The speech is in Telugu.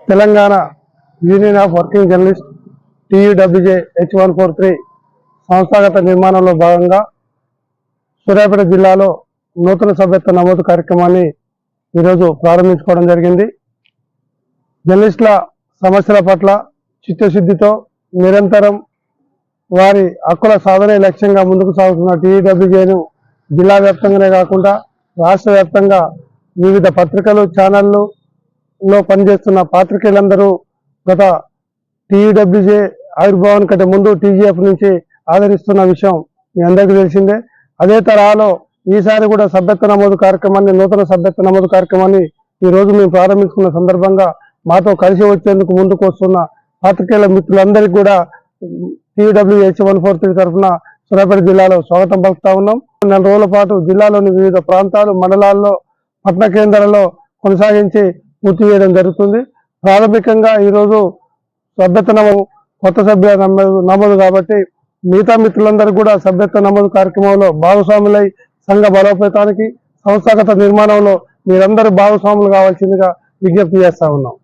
Telangana union of working journalist TUWJ H143 సంస్థాగత నిర్మాణంలో భాగంగా సూర్యాపేట జిల్లాలో నూతన సభ్యత్వ నమోదు కార్యక్రమాన్ని ఈరోజు ప్రారంభించుకోవడం జరిగింది. జర్నలిస్టుల సమస్యల పట్ల చిత్తశుద్ధితో నిరంతరం వారి హక్కుల సాధనే లక్ష్యంగా ముందుకు సాగుతున్న TUWJను జిల్లా వ్యాప్తంగానే కాకుండా రాష్ట్ర వ్యాప్తంగా వివిధ పత్రికలు ఛానళ్లలో పనిచేస్తున్న పాత్రికేయులందరూ గత TUWJ ఆవిర్భావం కంటే ముందు TGF నుంచి ఆదరిస్తున్న విషయం మీ అందరికీ తెలిసిందే. అదే తరహాలో ఈసారి కూడా సభ్యత్వ నమోదు కార్యక్రమాన్ని నూతన సభ్యత్వ నమోదు కార్యక్రమాన్ని ఈ రోజు మేము ప్రారంభించుకున్న సందర్భంగా మాతో కలిసి వచ్చేందుకు ముందుకు వస్తున్న పాత్రికేయుల మిత్రులందరికీ కూడా TUWJ H143 తరఫున సూర్యాపేట జిల్లాలో స్వాగతం పలుకుతా ఉన్నాం. 4 రోజుల పాటు జిల్లాలోని వివిధ ప్రాంతాలు మండలాల్లో పట్టణ కేంద్రాల్లో కొనసాగించి పూర్తి చేయడం జరుగుతుంది. ప్రాథమికంగా ఈరోజు సభ్యత్వ నమోదు కొత్త సభ్యుల నమోదు కాబట్టి మిగతా మిత్రులందరూ కూడా సభ్యత్వ నమోదు కార్యక్రమంలో భాగస్వాములై సంఘ బలోపేతానికి సంస్థాగత నిర్మాణంలో మీరందరూ భాగస్వాములు కావాల్సిందిగా విజ్ఞప్తి చేస్తా ఉన్నాం.